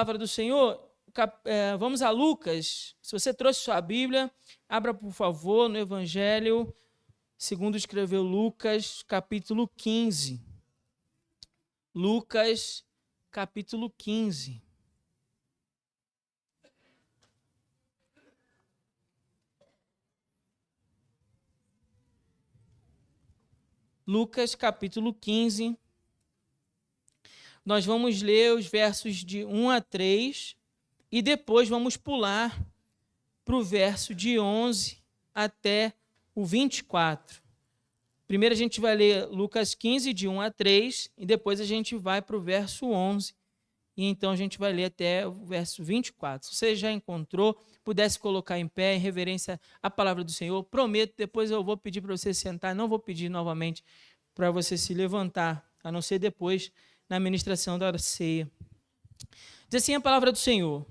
palavra do Senhor, vamos a Lucas. Se você trouxe sua Bíblia, abra, por favor, no Evangelho, segundo escreveu Lucas, capítulo 15. Lucas, capítulo 15. Lucas, capítulo 15. Nós vamos ler os versos de 1 a 3 e depois vamos pular para o verso de 11 até o 24. Primeiro a gente vai ler Lucas 15, de 1 a 3, e depois a gente vai para o verso 11, e então a gente vai ler até o verso 24. Se você já encontrou, pudesse colocar em pé, em reverência à palavra do Senhor, prometo, depois eu vou pedir para você sentar, não vou pedir novamente para você se levantar, a não ser depois na ministração da ceia. Diz assim a palavra do Senhor: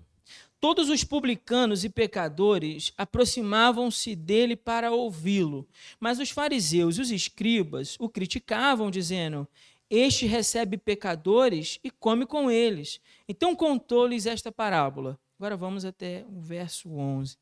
todos os publicanos e pecadores aproximavam-se dele para ouvi-lo, mas os fariseus e os escribas o criticavam, dizendo: este recebe pecadores e come com eles. Então contou-lhes esta parábola. Agora vamos até o verso 11.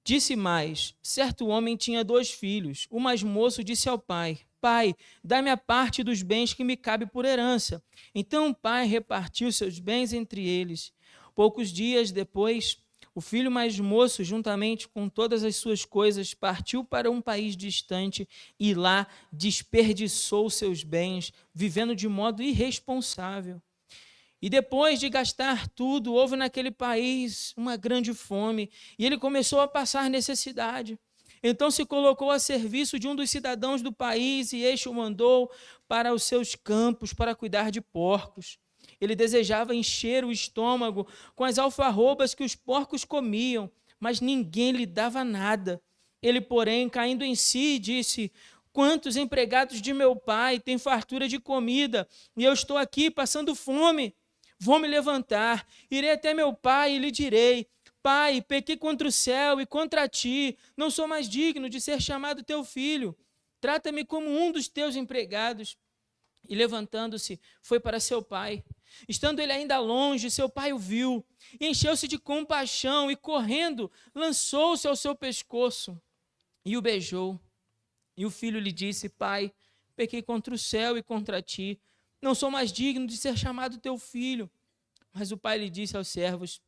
Disse mais: certo homem tinha 2 filhos. O mais moço disse ao pai: pai, dá-me a parte dos bens que me cabe por herança. Então o pai repartiu seus bens entre eles. Poucos dias depois, o filho mais moço, juntamente com todas as suas coisas, partiu para um país distante e lá desperdiçou seus bens, vivendo de modo irresponsável. E depois de gastar tudo, houve naquele país uma grande fome, e ele começou a passar necessidade. Então se colocou a serviço de um dos cidadãos do país, e este o mandou para os seus campos para cuidar de porcos. Ele desejava encher o estômago com as alfarrobas que os porcos comiam, mas ninguém lhe dava nada. Ele, porém, caindo em si, disse: quantos empregados de meu pai têm fartura de comida, e eu estou aqui passando fome? Vou me levantar, irei até meu pai e lhe direi: pai, pequei contra o céu e contra ti, não sou mais digno de ser chamado teu filho. Trata-me como um dos teus empregados. E levantando-se, foi para seu pai. Estando ele ainda longe, seu pai o viu, e encheu-se de compaixão, e correndo, lançou-se ao seu pescoço e o beijou. E o filho lhe disse: pai, pequei contra o céu e contra ti, não sou mais digno de ser chamado teu filho. Mas o pai lhe disse aos servos: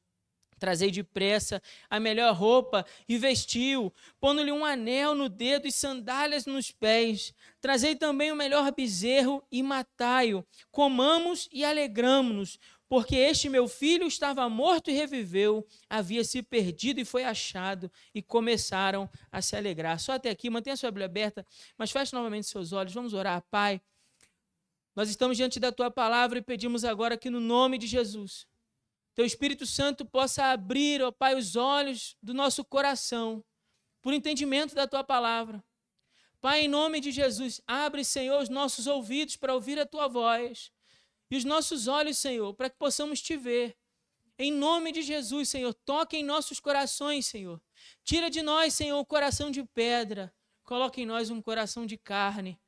trazei depressa a melhor roupa e vestiu, pondo-lhe um anel no dedo e sandálias nos pés. Trazei também o melhor bezerro e matai-o. Comamos e alegramo-nos, porque este meu filho estava morto e reviveu, havia se perdido e foi achado, e começaram a se alegrar. Só até aqui, mantenha a sua Bíblia aberta, mas feche novamente seus olhos, vamos orar. Pai, nós estamos diante da Tua palavra e pedimos agora que no nome de Jesus, Teu Espírito Santo possa abrir, ó Pai, os olhos do nosso coração, por entendimento da Tua palavra. Pai, em nome de Jesus, abre, Senhor, os nossos ouvidos para ouvir a Tua voz, e os nossos olhos, Senhor, para que possamos Te ver. Em nome de Jesus, Senhor, toque em nossos corações, Senhor. Tira de nós, Senhor, o coração de pedra, coloque em nós um coração de carne,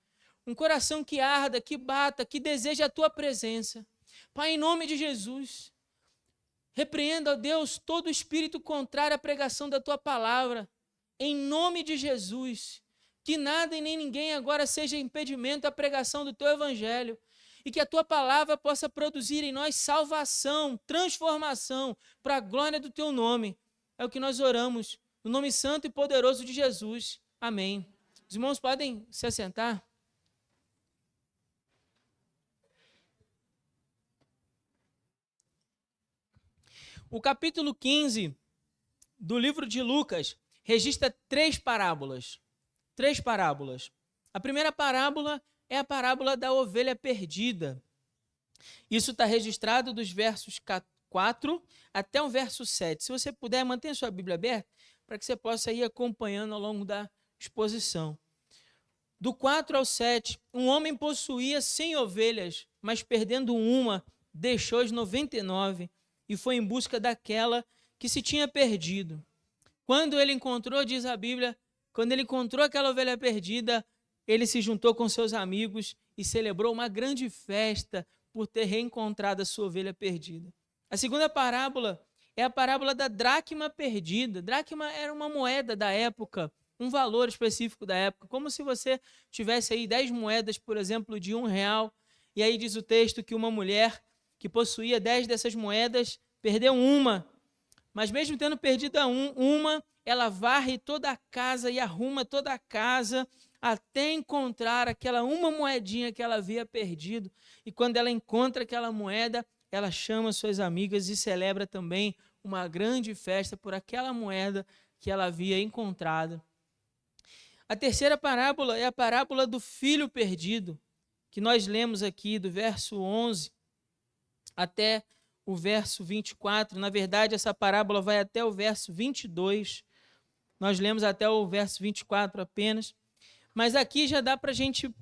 um coração que arda, que bata, que deseja a Tua presença. Pai, em nome de Jesus, repreenda, ó Deus, todo espírito contrário à pregação da Tua palavra. Em nome de Jesus, que nada e nem ninguém agora seja impedimento à pregação do Teu Evangelho, e que a Tua palavra possa produzir em nós salvação, transformação, para a glória do Teu nome. É o que nós oramos, no nome santo e poderoso de Jesus. Amém. Os irmãos podem se assentar? O capítulo 15 do livro de Lucas registra 3 parábolas. 3 parábolas. A primeira parábola é a parábola da ovelha perdida. Isso está registrado dos versos 4 até o verso 7. Se você puder, mantenha sua Bíblia aberta para que você possa ir acompanhando ao longo da exposição. Do 4 ao 7, um homem possuía 100 ovelhas, mas perdendo uma, deixou as 99 e foi em busca daquela que se tinha perdido. Quando ele encontrou, diz a Bíblia, quando ele encontrou aquela ovelha perdida, ele se juntou com seus amigos e celebrou uma grande festa, por ter reencontrado a sua ovelha perdida. A segunda parábola é a parábola da dracma perdida. Dracma era uma moeda da época, um valor específico da época, como se você tivesse aí 10 moedas, por exemplo, de R$1, e aí diz o texto que uma mulher que possuía 10 dessas moedas perdeu uma, mas mesmo tendo perdido uma, ela varre toda a casa e arruma toda a casa até encontrar aquela uma moedinha que ela havia perdido. E quando ela encontra aquela moeda, ela chama suas amigas e celebra também uma grande festa por aquela moeda que ela havia encontrado. A terceira parábola é a parábola do filho perdido, que nós lemos aqui do verso 11 até o verso 24. Na verdade, essa parábola vai até o verso 22. Nós lemos até o verso 24 apenas. Mas aqui já dá para a gente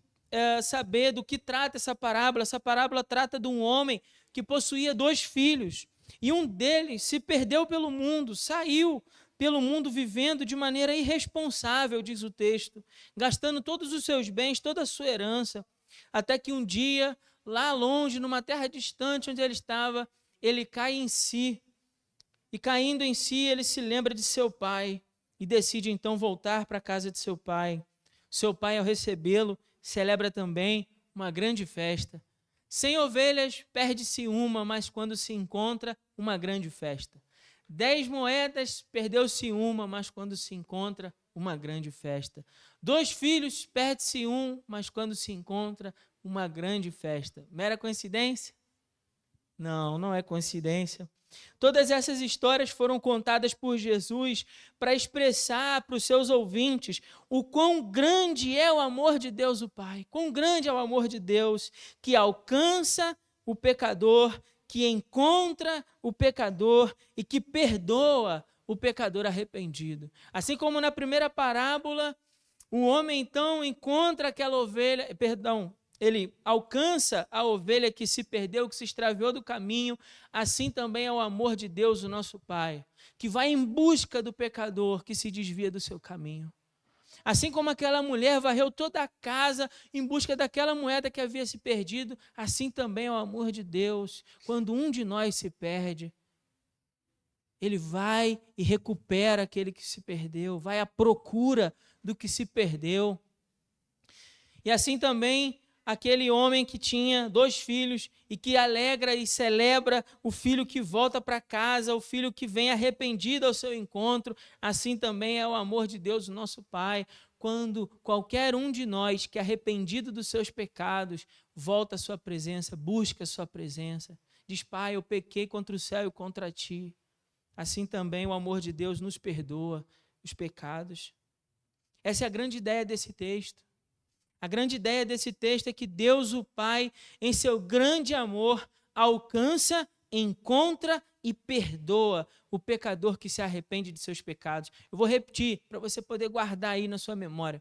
saber do que trata essa parábola. Essa parábola trata de um homem que possuía 2 filhos. E um deles se perdeu pelo mundo, saiu pelo mundo vivendo de maneira irresponsável, diz o texto, gastando todos os seus bens, toda a sua herança, até que um dia, lá longe, numa terra distante onde ele estava, ele cai em si. E caindo em si, ele se lembra de seu pai e decide então voltar para a casa de seu pai. Seu pai, ao recebê-lo, celebra também uma grande festa. 100 ovelhas, perde-se uma, mas quando se encontra, uma grande festa. 10 moedas, perdeu-se uma, mas quando se encontra, uma grande festa. 2 filhos, perde-se um, mas quando se encontra, uma grande festa. Mera coincidência? Não, não é coincidência. Todas essas histórias foram contadas por Jesus para expressar para os seus ouvintes o quão grande é o amor de Deus o Pai, quão grande é o amor de Deus que alcança o pecador, que encontra o pecador e que perdoa o pecador arrependido. Assim como na primeira parábola, o homem então encontra aquela ovelha, ele alcança a ovelha que se perdeu, que se extraviou do caminho, assim também é o amor de Deus, o nosso Pai, que vai em busca do pecador que se desvia do seu caminho. Assim como aquela mulher varreu toda a casa em busca daquela moeda que havia se perdido, assim também é o amor de Deus. Quando um de nós se perde, ele vai e recupera aquele que se perdeu, vai à procura do que se perdeu. E assim também aquele homem que tinha 2 filhos e que alegra e celebra o filho que volta para casa, o filho que vem arrependido ao seu encontro, assim também é o amor de Deus, o nosso Pai, quando qualquer um de nós que é arrependido dos seus pecados, volta à sua presença, busca a sua presença, diz: Pai, eu pequei contra o céu e contra ti. Assim também o amor de Deus nos perdoa os pecados. Essa é a grande ideia desse texto. A grande ideia desse texto é que Deus, o Pai, em seu grande amor, alcança, encontra e perdoa o pecador que se arrepende de seus pecados. Eu vou repetir para você poder guardar aí na sua memória.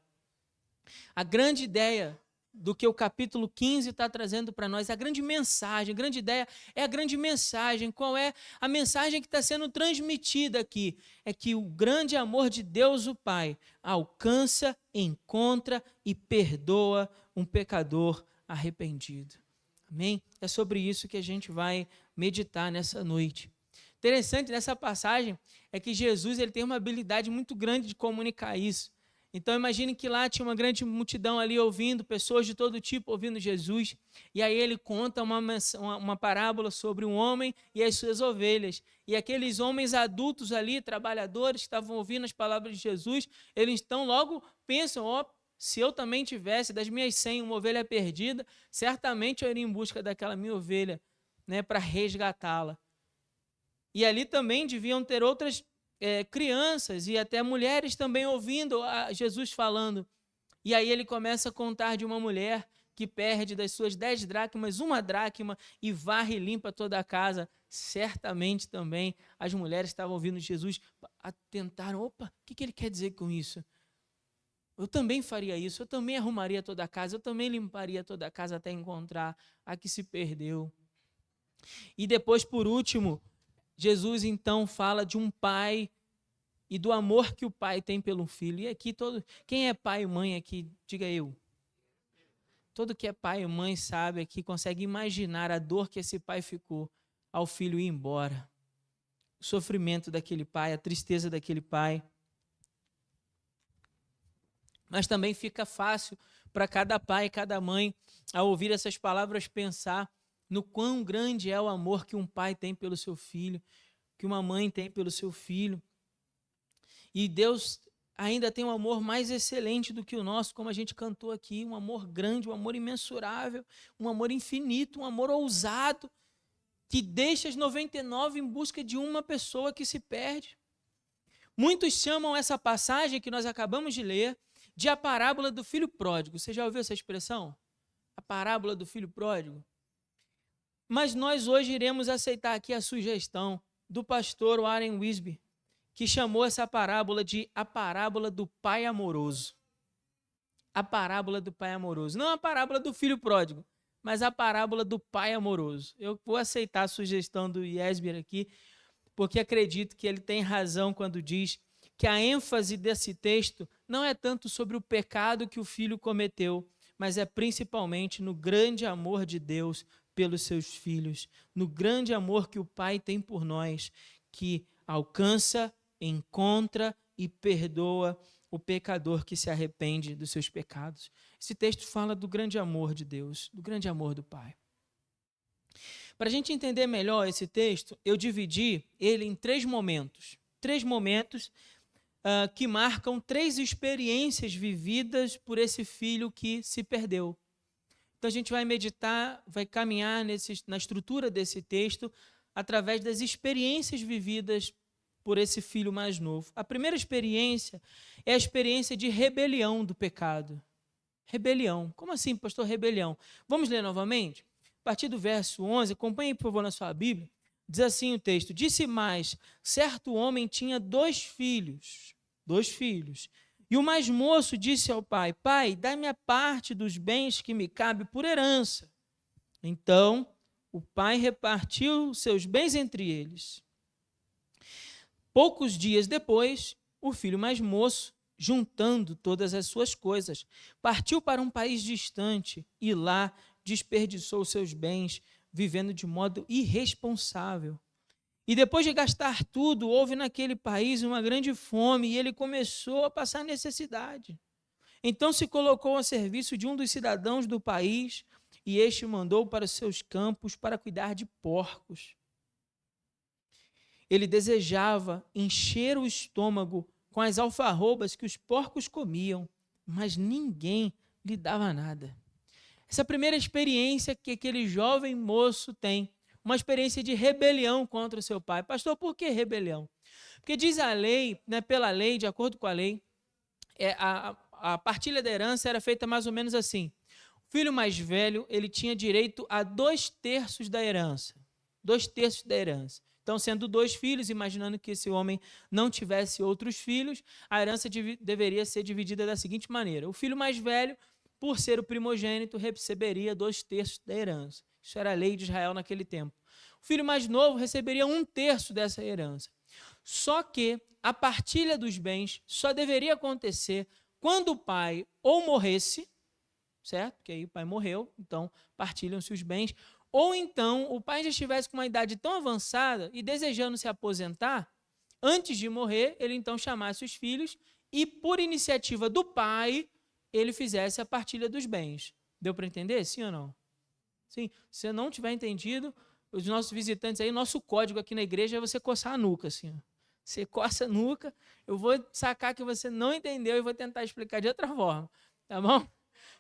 A grande ideia do que o capítulo 15 está trazendo para nós, a grande mensagem, a grande ideia é a grande mensagem. Qual é a mensagem que está sendo transmitida aqui? É que o grande amor de Deus, o Pai, alcança, encontra e perdoa um pecador arrependido. Amém? É sobre isso que a gente vai meditar nessa noite. Interessante nessa passagem é que Jesus ele tem uma habilidade muito grande de comunicar isso. Então imagine que lá tinha uma grande multidão ali ouvindo, pessoas de todo tipo ouvindo Jesus, e aí ele conta uma parábola sobre um homem e as suas ovelhas, e aqueles homens adultos ali, trabalhadores, que estavam ouvindo as palavras de Jesus, eles então logo pensam: se eu também tivesse das minhas 100 uma ovelha perdida, certamente eu iria em busca daquela minha ovelha, né, para resgatá-la. E ali também deviam ter outras crianças e até mulheres também ouvindo a Jesus falando. E aí ele começa a contar de uma mulher que perde das suas 10 dracmas, uma dracma, e varre e limpa toda a casa. Certamente também as mulheres estavam ouvindo Jesus, tentaram: o que ele quer dizer com isso? Eu também faria isso, eu também arrumaria toda a casa, eu também limparia toda a casa até encontrar a que se perdeu. E depois, por último, Jesus então fala de um pai e do amor que o pai tem pelo filho. E aqui quem é pai e mãe aqui? Diga eu. Todo que é pai e mãe sabe aqui, consegue imaginar a dor que esse pai ficou ao filho ir embora. O sofrimento daquele pai, a tristeza daquele pai. Mas também fica fácil para cada pai e cada mãe, ao ouvir essas palavras, pensar no quão grande é o amor que um pai tem pelo seu filho, que uma mãe tem pelo seu filho. E Deus ainda tem um amor mais excelente do que o nosso, como a gente cantou aqui, um amor grande, um amor imensurável, um amor infinito, um amor ousado, que deixa as 99 em busca de uma pessoa que se perde. Muitos chamam essa passagem que nós acabamos de ler de a parábola do filho pródigo. Você já ouviu essa expressão? A parábola do filho pródigo? Mas nós hoje iremos aceitar aqui a sugestão do pastor Warren Wiersbe, que chamou essa parábola de a parábola do pai amoroso. A parábola do pai amoroso. Não a parábola do filho pródigo, mas a parábola do pai amoroso. Eu vou aceitar a sugestão do Wiersbe aqui, porque acredito que ele tem razão quando diz que a ênfase desse texto não é tanto sobre o pecado que o filho cometeu, mas é principalmente no grande amor de Deus pelos seus filhos, no grande amor que o Pai tem por nós, que alcança, encontra e perdoa o pecador que se arrepende dos seus pecados. Esse texto fala do grande amor de Deus, do grande amor do Pai. Para a gente entender melhor esse texto, eu dividi ele em três momentos que marcam três experiências vividas por esse filho que se perdeu. Então a gente vai meditar, vai caminhar na estrutura desse texto através das experiências vividas por esse filho mais novo. A primeira experiência é a experiência de rebelião do pecado. Rebelião. Como assim, pastor, rebelião? Vamos ler novamente? A partir do verso 11, acompanhe, por favor, na sua Bíblia. Diz assim o texto: disse mais, certo homem tinha dois filhos. E o mais moço disse ao pai: pai, dá-me a parte dos bens que me cabe por herança. Então, o pai repartiu seus bens entre eles. Poucos dias depois, o filho mais moço, juntando todas as suas coisas, partiu para um país distante e lá desperdiçou seus bens, vivendo de modo irresponsável. E depois de gastar tudo, houve naquele país uma grande fome e ele começou a passar necessidade. Então se colocou a serviço de um dos cidadãos do país e este mandou para os seus campos para cuidar de porcos. Ele desejava encher o estômago com as alfarrobas que os porcos comiam, mas ninguém lhe dava nada. Essa é a primeira experiência que aquele jovem moço tem, uma experiência de rebelião contra o seu pai. Pastor, por que rebelião? Porque diz a lei, né, pela lei, de acordo com a lei, a partilha da herança era feita mais ou menos assim. O filho mais velho, ele tinha direito a 2/3 da herança. 2/3 da herança. Então, sendo 2 filhos, imaginando que esse homem não tivesse outros filhos, a herança deveria ser dividida da seguinte maneira. O filho mais velho, por ser o primogênito, receberia 2/3 da herança. Isso era a lei de Israel naquele tempo. O filho mais novo receberia 1/3 dessa herança. Só que a partilha dos bens só deveria acontecer quando o pai ou morresse, certo? Porque aí o pai morreu, então partilham-se os bens. Ou então o pai já estivesse com uma idade tão avançada e desejando se aposentar, antes de morrer, ele então chamasse os filhos e, por iniciativa do pai, ele fizesse a partilha dos bens. Deu para entender? Sim ou não? Sim. Se você não tiver entendido, os nossos visitantes aí, nosso código aqui na igreja é você coçar a nuca, assim, ó. Você coça a nuca, eu vou sacar que você não entendeu e vou tentar explicar de outra forma, tá bom?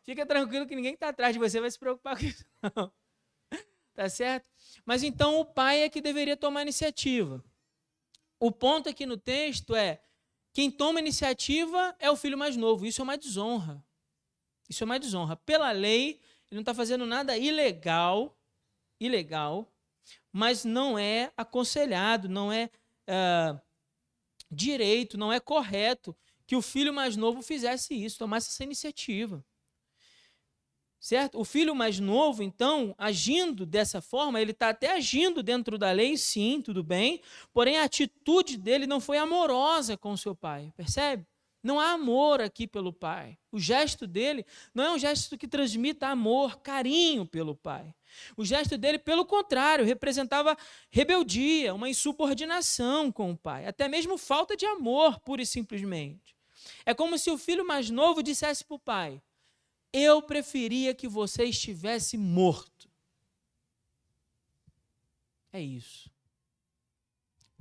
Fica tranquilo que ninguém que está atrás de você vai se preocupar com isso, não. Tá certo? Mas então o pai é que deveria tomar a iniciativa. O ponto aqui no texto é, quem toma a iniciativa é o filho mais novo. Isso é uma desonra. Isso é uma desonra. Pela lei, ele não está fazendo nada ilegal, mas não é aconselhado, não é direito, não é correto que o filho mais novo fizesse isso, tomasse essa iniciativa. Certo? O filho mais novo, então, agindo dessa forma, ele está até agindo dentro da lei, sim, tudo bem, porém a atitude dele não foi amorosa com o seu pai, percebe? Não há amor aqui pelo pai. O gesto dele não é um gesto que transmita amor, carinho pelo pai. O gesto dele, pelo contrário, representava rebeldia, uma insubordinação com o pai, até mesmo falta de amor, pura e simplesmente. É como se o filho mais novo dissesse para o pai: eu preferia que você estivesse morto. É isso.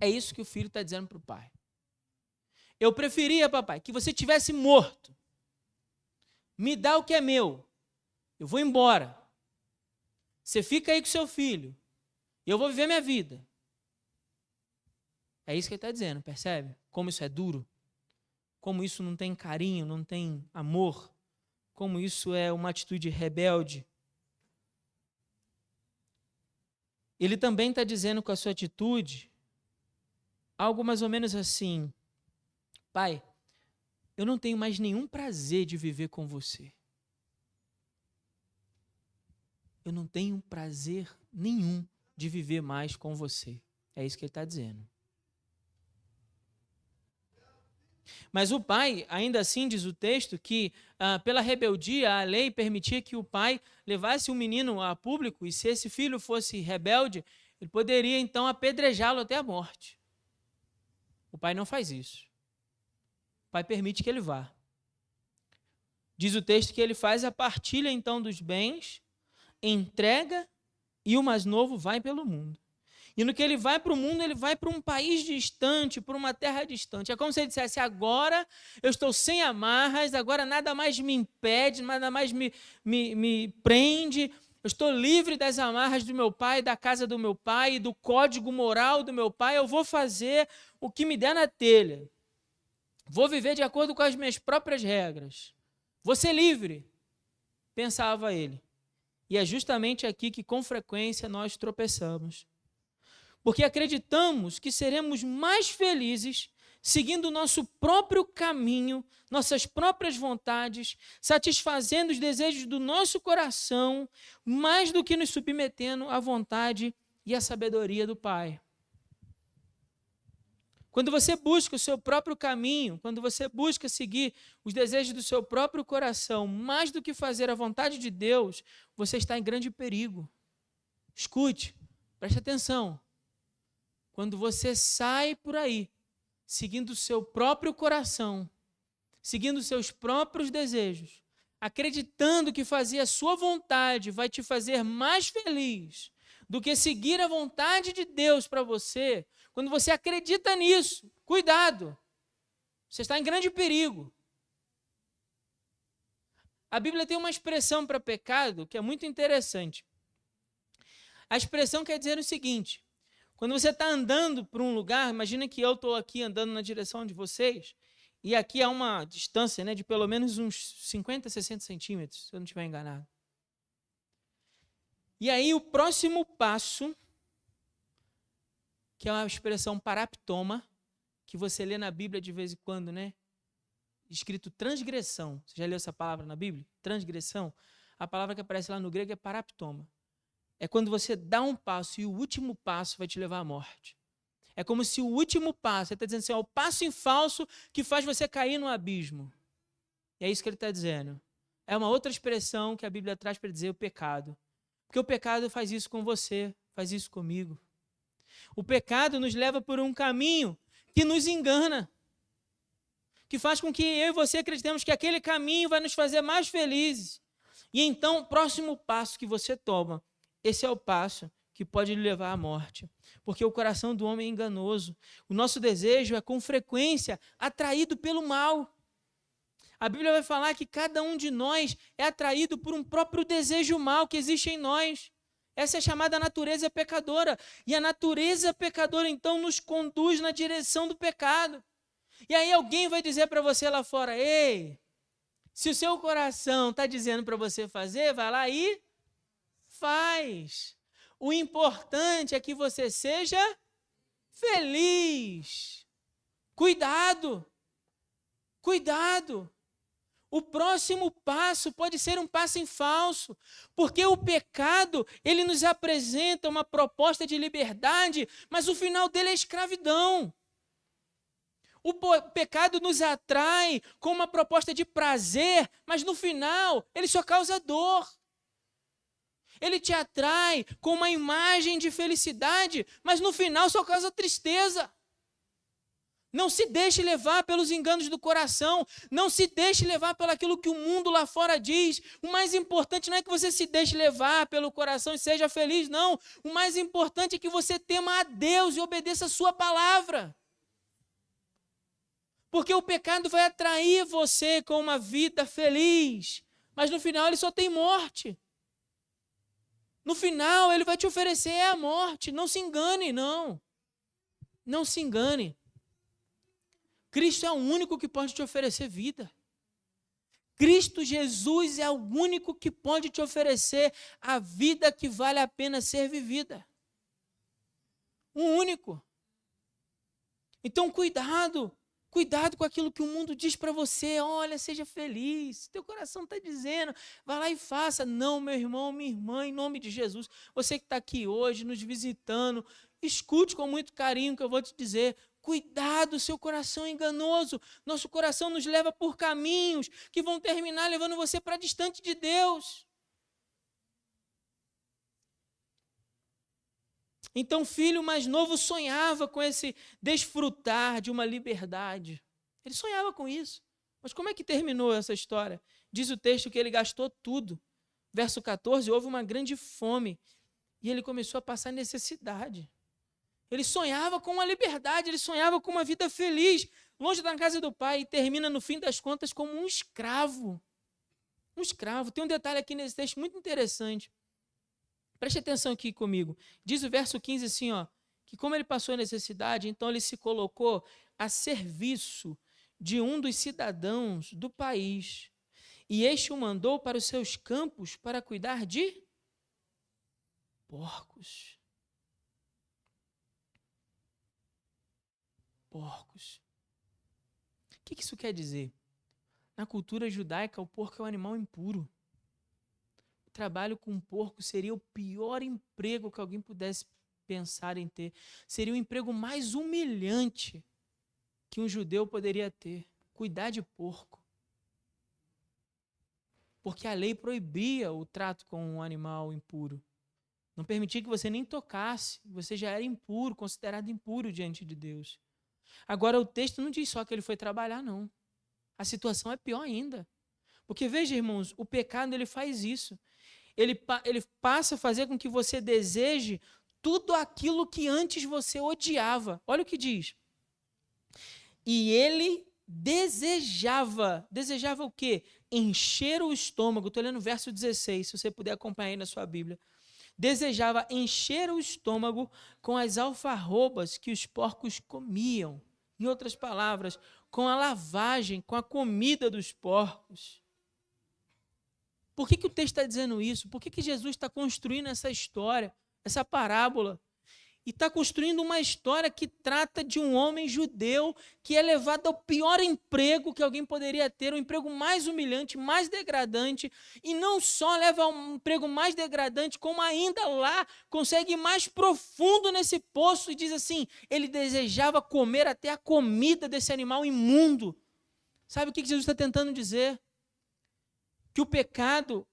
É isso que o filho está dizendo para o pai. Eu preferia, papai, que você tivesse morto. Me dá o que é meu. Eu vou embora. Você fica aí com seu filho. Eu vou viver minha vida. É isso que ele está dizendo, percebe? Como isso é duro. Como isso não tem carinho, não tem amor. Como isso é uma atitude rebelde. Ele também está dizendo com a sua atitude algo mais ou menos assim: pai, eu não tenho mais nenhum prazer de viver com você. Eu não tenho prazer nenhum de viver mais com você. É isso que ele está dizendo. Mas o pai, ainda assim, diz o texto, que pela rebeldia, a lei permitia que o pai levasse o menino a público, e se esse filho fosse rebelde, ele poderia então apedrejá-lo até a morte. O pai não faz isso. O pai permite que ele vá. Diz o texto que ele faz a partilha então dos bens, entrega, e o mais novo vai pelo mundo. E no que ele vai para o mundo, ele vai para um país distante, para uma terra distante. É como se ele dissesse: agora eu estou sem amarras, agora nada mais me impede, nada mais me prende. Eu estou livre das amarras do meu pai, da casa do meu pai, do código moral do meu pai. Eu vou fazer o que me der na telha. Vou viver de acordo com as minhas próprias regras. Vou ser livre, pensava ele. E é justamente aqui que com frequência nós tropeçamos. Porque acreditamos que seremos mais felizes seguindo o nosso próprio caminho, nossas próprias vontades, satisfazendo os desejos do nosso coração, mais do que nos submetendo à vontade e à sabedoria do Pai. Quando você busca o seu próprio caminho, quando você busca seguir os desejos do seu próprio coração, mais do que fazer a vontade de Deus, você está em grande perigo. Escute, preste atenção. Quando você sai por aí, seguindo o seu próprio coração, seguindo os seus próprios desejos, acreditando que fazer a sua vontade vai te fazer mais feliz do que seguir a vontade de Deus para você, quando você acredita nisso, cuidado, você está em grande perigo. A Bíblia tem uma expressão para pecado que é muito interessante. A expressão quer dizer o seguinte: quando você está andando por um lugar, imagina que eu estou aqui andando na direção de vocês, e aqui há uma distância, né, de pelo menos uns 50, 60 centímetros, se eu não estiver enganado. E aí o próximo passo, que é uma expressão paraptoma, que você lê na Bíblia de vez em quando, né? Escrito transgressão. Você já leu essa palavra na Bíblia? Transgressão. A palavra que aparece lá no grego é paraptoma. É quando você dá um passo e o último passo vai te levar à morte. É como se o último passo, ele está dizendo assim, é o passo em falso que faz você cair no abismo. E é isso que ele está dizendo. É uma outra expressão que a Bíblia traz para dizer o pecado. Porque o pecado faz isso com você, faz isso comigo. O pecado nos leva por um caminho que nos engana, que faz com que eu e você acreditemos que aquele caminho vai nos fazer mais felizes. E então, o próximo passo que você toma, esse é o passo que pode lhe levar à morte. Porque o coração do homem é enganoso. O nosso desejo é, com frequência, atraído pelo mal. A Bíblia vai falar que cada um de nós é atraído por um próprio desejo mal que existe em nós. Essa é a chamada natureza pecadora. E a natureza pecadora, então, nos conduz na direção do pecado. E aí alguém vai dizer para você lá fora: ei, se o seu coração está dizendo para você fazer, vai lá e faz. O importante é que você seja feliz. Cuidado. Cuidado. O próximo passo pode ser um passo em falso, porque o pecado, ele nos apresenta uma proposta de liberdade, mas o final dele é escravidão. pecado nos atrai com uma proposta de prazer, mas no final ele só causa dor. Ele te atrai com uma imagem de felicidade, mas no final só causa tristeza. Não se deixe levar pelos enganos do coração. Não se deixe levar pelo aquilo que o mundo lá fora diz. O mais importante não é que você se deixe levar pelo coração e seja feliz, não. O mais importante é que você tema a Deus e obedeça a sua palavra. Porque o pecado vai atrair você com uma vida feliz, mas no final ele só tem morte. No final ele vai te oferecer a morte. Não se engane, não. Não se engane. Cristo é o único que pode te oferecer vida. Cristo Jesus é o único que pode te oferecer a vida que vale a pena ser vivida. O único. Então, cuidado com aquilo que o mundo diz para você. Olha, seja feliz. Teu coração está dizendo, vai lá e faça. Não, meu irmão, minha irmã, em nome de Jesus. Você que está aqui hoje, nos visitando, escute com muito carinho o que eu vou te dizer. Cuidado, seu coração é enganoso. Nosso coração nos leva por caminhos que vão terminar levando você para distante de Deus. Então, o filho mais novo sonhava com esse desfrutar de uma liberdade. Ele sonhava com isso. Mas como é que terminou essa história? Diz o texto que ele gastou tudo. Verso 14, houve uma grande fome e ele começou a passar necessidade. Ele sonhava com uma liberdade, ele sonhava com uma vida feliz, longe da casa do pai, e termina, no fim das contas, como um escravo. Um escravo. Tem um detalhe aqui nesse texto muito interessante. Preste atenção aqui comigo. Diz o verso 15 assim, ó, que como ele passou a necessidade, então ele se colocou a serviço de um dos cidadãos do país. E este o mandou para os seus campos para cuidar de porcos. Porcos. O que isso quer dizer? Na cultura judaica, o porco é um animal impuro. O trabalho com porco seria o pior emprego que alguém pudesse pensar em ter. Seria o emprego mais humilhante que um judeu poderia ter. Cuidar de porco. Porque a lei proibia o trato com um animal impuro. Não permitia que você nem tocasse. Você já era impuro, considerado impuro diante de Deus. Agora, o texto não diz só que ele foi trabalhar, não. A situação é pior ainda. Porque, veja, irmãos, o pecado ele faz isso. Ele passa a fazer com que você deseje tudo aquilo que antes você odiava. Olha o que diz. E ele desejava o quê? Encher o estômago. Estou lendo o verso 16, se você puder acompanhar aí na sua Bíblia. Desejava encher o estômago com as alfarrobas que os porcos comiam. Em outras palavras, com a lavagem, com a comida dos porcos. Por que o texto está dizendo isso? Por que Jesus está construindo essa história, essa parábola? E está construindo uma história que trata de um homem judeu que é levado ao pior emprego que alguém poderia ter, o emprego mais humilhante, mais degradante, e não só leva a um emprego mais degradante, como ainda lá consegue ir mais profundo nesse poço e diz assim, ele desejava comer até a comida desse animal imundo. Sabe o que Jesus está tentando dizer? Que o pecado,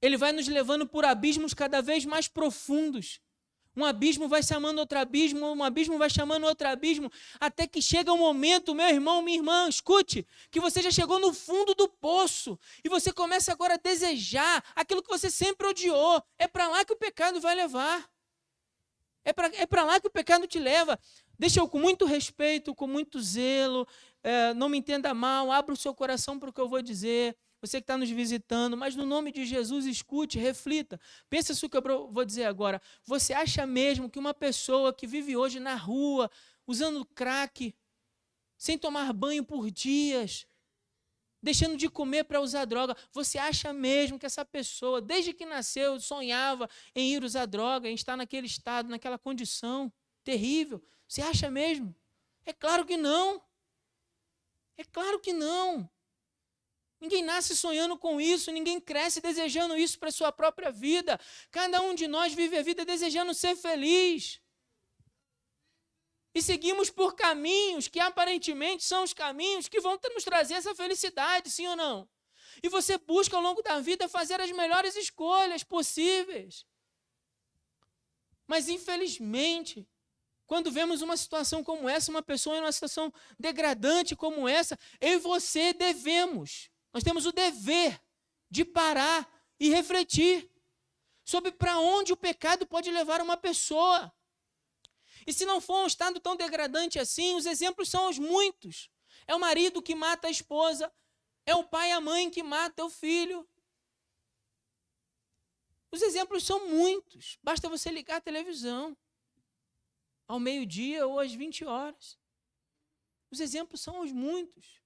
ele vai nos levando por abismos cada vez mais profundos. Um abismo vai chamando outro abismo, um abismo vai chamando outro abismo, até que chega um momento, meu irmão, minha irmã, escute, que você já chegou no fundo do poço e você começa agora a desejar aquilo que você sempre odiou. É para lá que o pecado vai levar. É para lá que o pecado te leva. Deixa eu, com muito respeito, com muito zelo, não me entenda mal, abra o seu coração para o que eu vou dizer. Você que está nos visitando, mas no nome de Jesus, escute, reflita. Pensa isso que eu vou dizer agora. Você acha mesmo que uma pessoa que vive hoje na rua, usando crack, sem tomar banho por dias, deixando de comer para usar droga, você acha mesmo que essa pessoa, desde que nasceu, sonhava em ir usar droga, em estar naquele estado, naquela condição terrível? Você acha mesmo? É claro que não. É claro que não. Ninguém nasce sonhando com isso, ninguém cresce desejando isso para a sua própria vida. Cada um de nós vive a vida desejando ser feliz. E seguimos por caminhos que aparentemente são os caminhos que vão nos trazer essa felicidade, sim ou não? E você busca ao longo da vida fazer as melhores escolhas possíveis. Mas infelizmente, quando vemos uma situação como essa, uma pessoa em uma situação degradante como essa, eu e você nós temos o dever de parar e refletir sobre para onde o pecado pode levar uma pessoa. E se não for um estado tão degradante assim, os exemplos são os muitos. É o marido que mata a esposa, é o pai e a mãe que matam o filho. Os exemplos são muitos. Basta você ligar a televisão ao meio-dia ou às 20 horas. Os exemplos são os muitos.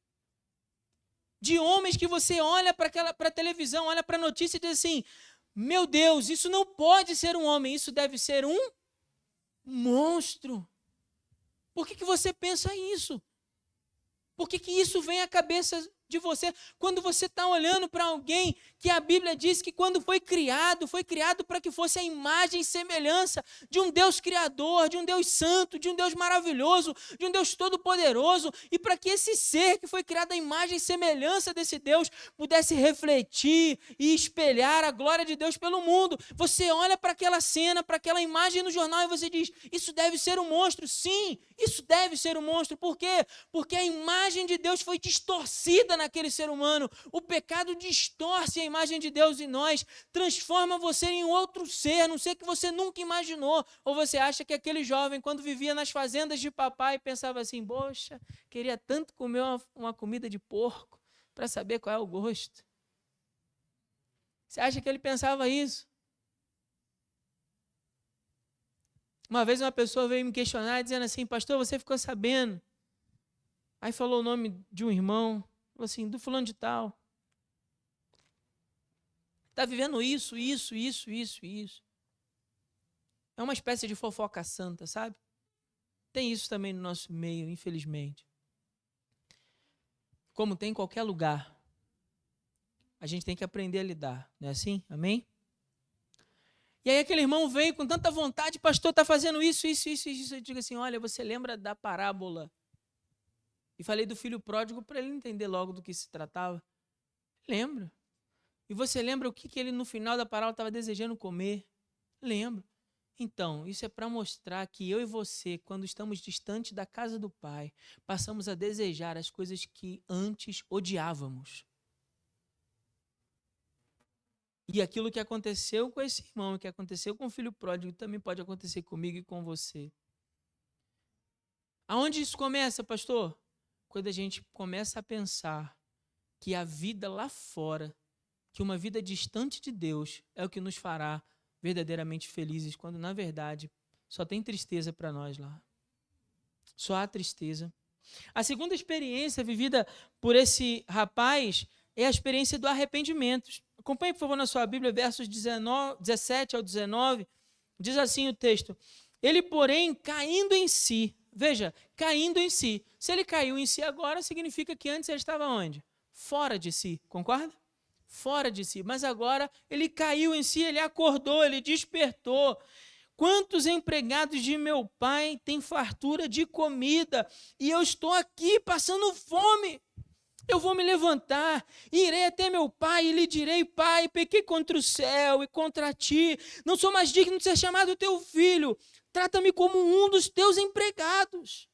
De homens que você olha para a televisão, olha para a notícia e diz assim, meu Deus, isso não pode ser um homem, isso deve ser um monstro. Por que você pensa isso? Por que isso vem à cabeça de você quando você está olhando para alguém que a Bíblia diz que quando foi criado para que fosse a imagem e semelhança de um Deus criador, de um Deus santo, de um Deus maravilhoso, de um Deus todo-poderoso, e para que esse ser que foi criado à imagem e semelhança desse Deus pudesse refletir e espelhar a glória de Deus pelo mundo. Você olha para aquela cena, para aquela imagem no jornal e você diz, isso deve ser um monstro. Sim, isso deve ser um monstro. Por quê? Porque a imagem de Deus foi distorcida naquele ser humano. O pecado distorce a imagem de Deus em nós, transforma você em outro ser, não sei que você nunca imaginou. Ou você acha que aquele jovem, quando vivia nas fazendas de papai, pensava assim, poxa, queria tanto comer uma comida de porco para saber qual é o gosto. Você acha que ele pensava isso? Uma vez uma pessoa veio me questionar dizendo assim, pastor, você ficou sabendo? Aí falou o nome de um irmão, falou assim, do fulano de tal. Está vivendo isso. É uma espécie de fofoca santa, sabe? Tem isso também no nosso meio, infelizmente. Como tem em qualquer lugar. A gente tem que aprender a lidar, não é assim? Amém? E aí aquele irmão veio com tanta vontade, pastor, está fazendo isso. Eu digo assim, olha, você lembra da parábola? E falei do filho pródigo para ele entender logo do que se tratava. Lembro. E você lembra o que ele no final da parábola estava desejando comer? Lembro. Então, isso é para mostrar que eu e você, quando estamos distantes da casa do Pai, passamos a desejar as coisas que antes odiávamos. E aquilo que aconteceu com esse irmão, que aconteceu com o filho pródigo, também pode acontecer comigo e com você. Aonde isso começa, pastor? Quando a gente começa a pensar que a vida lá fora, que uma vida distante de Deus é o que nos fará verdadeiramente felizes, quando na verdade só tem tristeza para nós lá. Só há tristeza. A segunda experiência vivida por esse rapaz é a experiência do arrependimento. Acompanhe, por favor, na sua Bíblia, versos 17 ao 19, diz assim o texto, ele, porém, caindo em si, veja, caindo em si. Se ele caiu em si agora, significa que antes ele estava onde? Fora de si, concorda? Fora de si, mas agora ele caiu em si, ele acordou, ele despertou. Quantos empregados de meu pai têm fartura de comida e eu estou aqui passando fome? Eu vou me levantar, irei até meu pai e lhe direi, pai, pequei contra o céu e contra ti, não sou mais digno de ser chamado teu filho, trata-me como um dos teus empregados.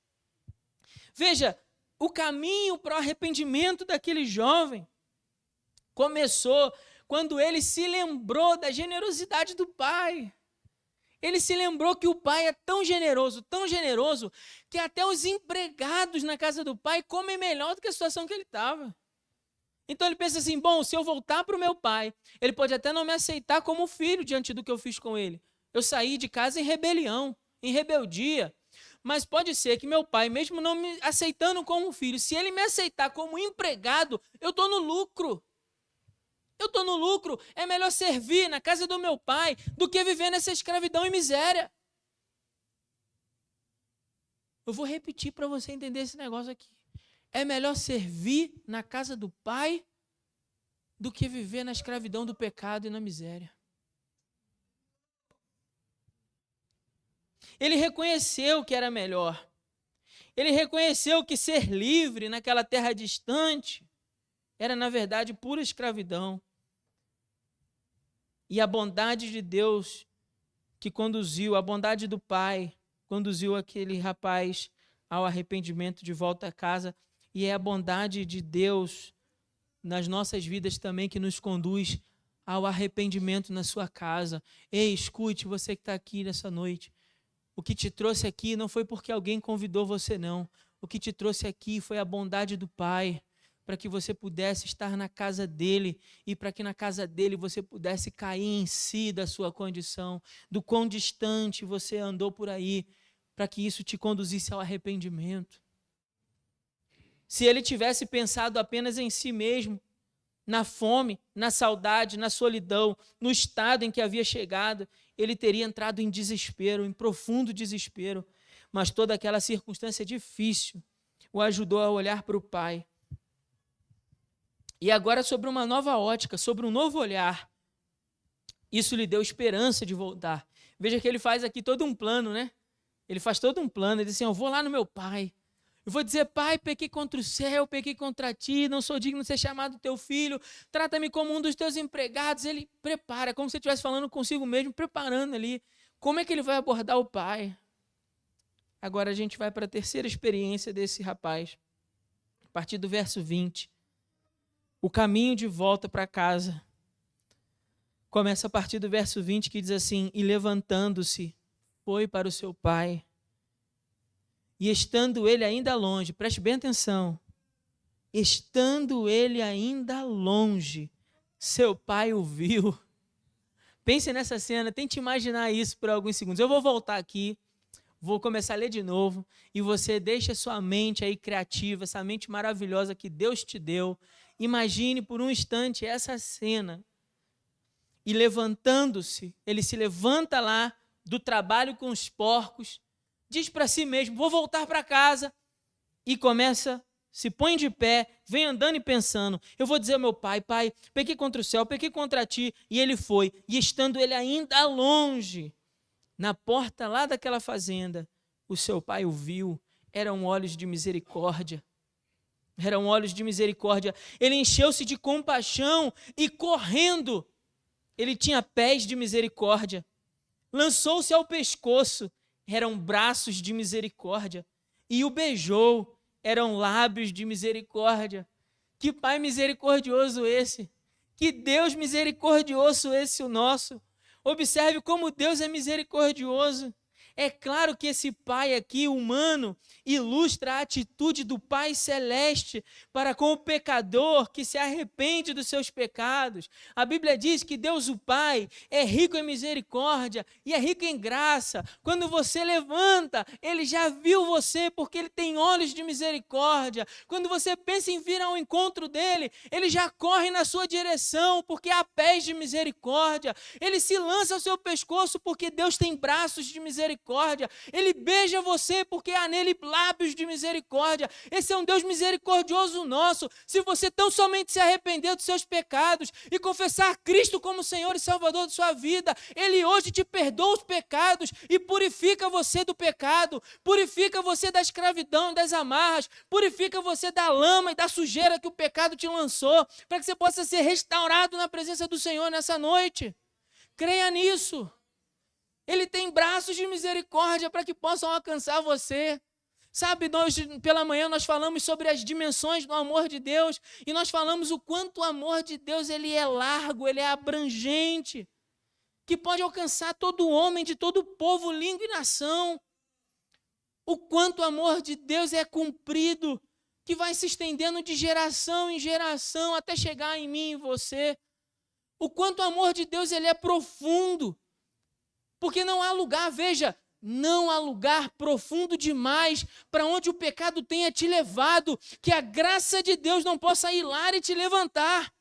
Veja, o caminho para o arrependimento daquele jovem começou quando ele se lembrou da generosidade do pai. Ele se lembrou que o pai é tão generoso, que até os empregados na casa do pai comem melhor do que a situação que ele estava. Então ele pensa assim, bom, se eu voltar para o meu pai, ele pode até não me aceitar como filho diante do que eu fiz com ele. Eu saí de casa em rebelião, em rebeldia. Mas pode ser que meu pai, mesmo não me aceitando como filho, se ele me aceitar como empregado, eu estou no lucro. É melhor servir na casa do meu pai do que viver nessa escravidão e miséria. Eu vou repetir para você entender esse negócio aqui. É melhor servir na casa do pai do que viver na escravidão do pecado e na miséria. Ele reconheceu que era melhor. Ele reconheceu que ser livre naquela terra distante era, na verdade, pura escravidão. E a bondade de Deus que conduziu, a bondade do Pai, conduziu aquele rapaz ao arrependimento de volta a casa. E é a bondade de Deus nas nossas vidas também que nos conduz ao arrependimento na sua casa. Ei, escute, você que está aqui nessa noite. O que te trouxe aqui não foi porque alguém convidou você, não. O que te trouxe aqui foi a bondade do Pai, para que você pudesse estar na casa dele e para que na casa dele você pudesse cair em si da sua condição, do quão distante você andou por aí, para que isso te conduzisse ao arrependimento. Se ele tivesse pensado apenas em si mesmo, na fome, na saudade, na solidão, no estado em que havia chegado, ele teria entrado em desespero, em profundo desespero. Mas toda aquela circunstância difícil o ajudou a olhar para o Pai. E agora, sobre uma nova ótica, sobre um novo olhar, isso lhe deu esperança de voltar. Veja que ele faz aqui todo um plano, né? Ele faz todo um plano, ele diz assim, eu vou lá no meu pai, eu vou dizer, pai, pequei contra o céu, pequei contra ti, não sou digno de ser chamado teu filho, trata-me como um dos teus empregados. Ele prepara, como se ele estivesse falando consigo mesmo, preparando ali, como é que ele vai abordar o pai. Agora a gente vai para a terceira experiência desse rapaz, a partir do verso 20. O caminho de volta para casa começa a partir do verso 20, que diz assim, e levantando-se, foi para o seu pai. E estando ele ainda longe, preste bem atenção, estando ele ainda longe, seu pai o viu. Pense nessa cena, tente imaginar isso por alguns segundos. Eu vou voltar aqui, vou começar a ler de novo, e você deixa sua mente aí criativa, essa mente maravilhosa que Deus te deu. Imagine por um instante essa cena. E levantando-se, ele se levanta lá do trabalho com os porcos, diz para si mesmo, vou voltar para casa, e começa, se põe de pé, vem andando e pensando, eu vou dizer ao meu pai, pai, pequei contra o céu, pequei contra ti, e ele foi, e estando ele ainda longe, na porta lá daquela fazenda, o seu pai o viu, eram olhos de misericórdia, ele encheu-se de compaixão, e correndo, ele tinha pés de misericórdia, lançou-se ao pescoço, eram braços de misericórdia, e o beijou, eram lábios de misericórdia. Que Pai misericordioso esse, que Deus misericordioso esse o nosso. Observe como Deus é misericordioso. É claro que esse Pai aqui, humano, ilustra a atitude do Pai Celeste para com o pecador que se arrepende dos seus pecados. A Bíblia diz que Deus, o Pai, é rico em misericórdia e é rico em graça. Quando você levanta, Ele já viu você porque Ele tem olhos de misericórdia. Quando você pensa em vir ao encontro dEle, Ele já corre na sua direção porque há pés de misericórdia. Ele se lança ao seu pescoço porque Deus tem braços de misericórdia. Ele beija você porque há nele lábios de misericórdia. Esse é um Deus misericordioso nosso. Se você tão somente se arrepender dos seus pecados e confessar Cristo como Senhor e Salvador de sua vida, Ele hoje te perdoa os pecados e purifica você do pecado, purifica você da escravidão, das amarras, purifica você da lama e da sujeira que o pecado te lançou, para que você possa ser restaurado na presença do Senhor nessa noite. Creia nisso. Ele tem braços de misericórdia para que possam alcançar você. Sabe, pela manhã nós falamos sobre as dimensões do amor de Deus e nós falamos o quanto o amor de Deus ele é largo, ele é abrangente, que pode alcançar todo homem, de todo povo, língua e nação. O quanto o amor de Deus é comprido, que vai se estendendo de geração em geração até chegar em mim e você. O quanto o amor de Deus ele é profundo. Porque não há lugar, veja, não há lugar profundo demais para onde o pecado tenha te levado, que a graça de Deus não possa ir lá e te levantar.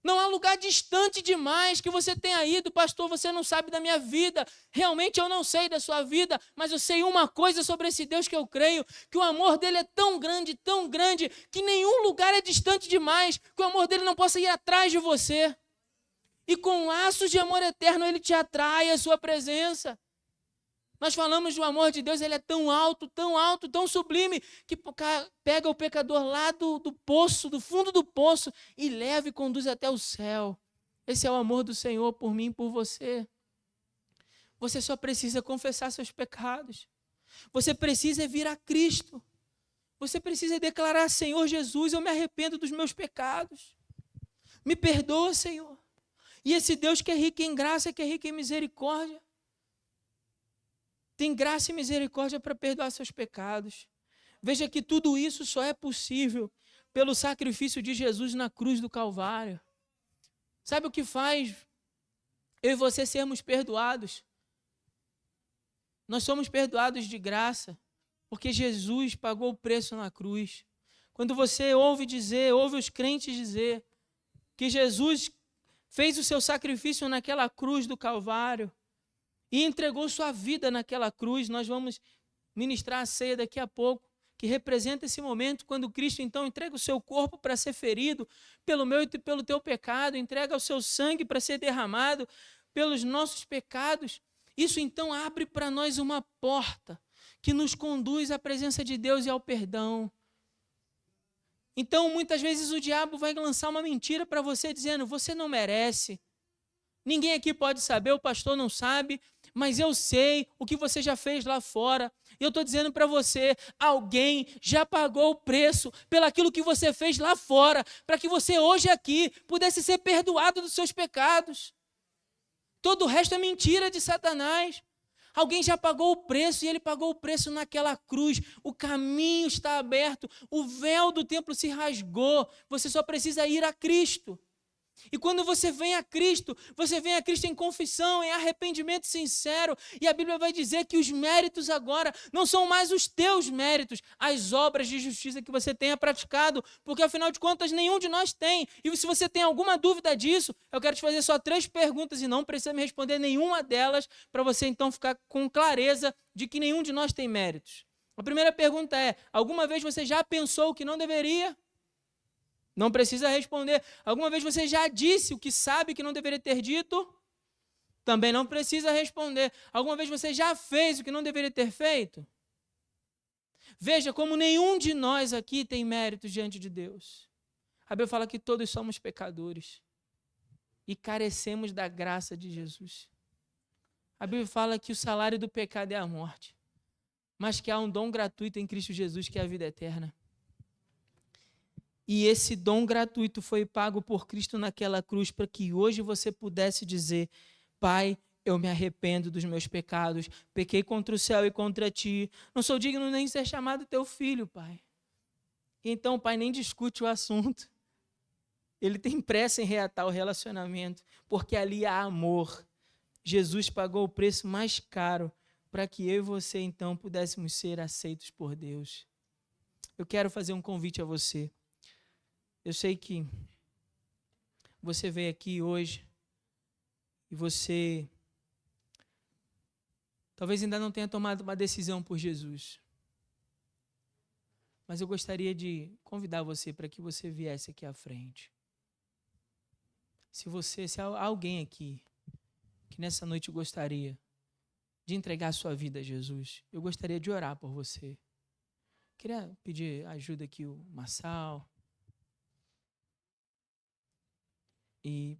Não há lugar distante demais que você tenha ido, pastor, você não sabe da minha vida. Realmente eu não sei da sua vida, mas eu sei uma coisa sobre esse Deus que eu creio, que o amor dele é tão grande, que nenhum lugar é distante demais, que o amor dele não possa ir atrás de você. E com laços de amor eterno ele te atrai à sua presença. Nós falamos do amor de Deus, ele é tão alto, tão sublime, que pega o pecador lá do poço, do fundo do poço, e leva e conduz até o céu. Esse é o amor do Senhor por mim e por você. Você só precisa confessar seus pecados. Você precisa vir a Cristo. Você precisa declarar: Senhor Jesus, eu me arrependo dos meus pecados. Me perdoa, Senhor. E esse Deus que é rico em graça, que é rico em misericórdia, tem graça e misericórdia para perdoar seus pecados. Veja que tudo isso só é possível pelo sacrifício de Jesus na cruz do Calvário. Sabe o que faz eu e você sermos perdoados? Nós somos perdoados de graça, porque Jesus pagou o preço na cruz. Quando você ouve os crentes dizer que Jesus fez o seu sacrifício naquela cruz do Calvário e entregou sua vida naquela cruz, nós vamos ministrar a ceia daqui a pouco, que representa esse momento quando Cristo então entrega o seu corpo para ser ferido pelo meu e pelo teu pecado, entrega o seu sangue para ser derramado pelos nossos pecados. Isso então abre para nós uma porta que nos conduz à presença de Deus e ao perdão. Então, muitas vezes o diabo vai lançar uma mentira para você, dizendo: você não merece. Ninguém aqui pode saber, o pastor não sabe, mas eu sei o que você já fez lá fora. E eu estou dizendo para você, alguém já pagou o preço pelaquilo que você fez lá fora, para que você hoje aqui pudesse ser perdoado dos seus pecados. Todo o resto é mentira de Satanás. Alguém já pagou o preço, e ele pagou o preço naquela cruz. O caminho está aberto, o véu do templo se rasgou. Você só precisa ir a Cristo. E quando você vem a Cristo em confissão, em arrependimento sincero, e a Bíblia vai dizer que os méritos agora não são mais os teus méritos, as obras de justiça que você tenha praticado, porque afinal de contas nenhum de nós tem. E se você tem alguma dúvida disso, eu quero te fazer só 3 perguntas e não precisa me responder nenhuma delas, para você então ficar com clareza de que nenhum de nós tem méritos. A primeira pergunta é: alguma vez você já pensou que não deveria? Não precisa responder. Alguma vez você já disse o que sabe que não deveria ter dito? Também não precisa responder. Alguma vez você já fez o que não deveria ter feito? Veja como nenhum de nós aqui tem méritos diante de Deus. A Bíblia fala que todos somos pecadores e carecemos da graça de Jesus. A Bíblia fala que o salário do pecado é a morte, mas que há um dom gratuito em Cristo Jesus, que é a vida eterna. E esse dom gratuito foi pago por Cristo naquela cruz para que hoje você pudesse dizer: Pai, eu me arrependo dos meus pecados, pequei contra o céu e contra ti, não sou digno nem de ser chamado teu filho, Pai. Então o Pai nem discute o assunto. Ele tem pressa em reatar o relacionamento, porque ali há amor. Jesus pagou o preço mais caro para que eu e você então pudéssemos ser aceitos por Deus. Eu quero fazer um convite a você. Eu sei que você veio aqui hoje e você talvez ainda não tenha tomado uma decisão por Jesus. Mas eu gostaria de convidar você para que você viesse aqui à frente. Se há alguém aqui que nessa noite gostaria de entregar a sua vida a Jesus, eu gostaria de orar por você. Queria pedir ajuda aqui o Marçal. E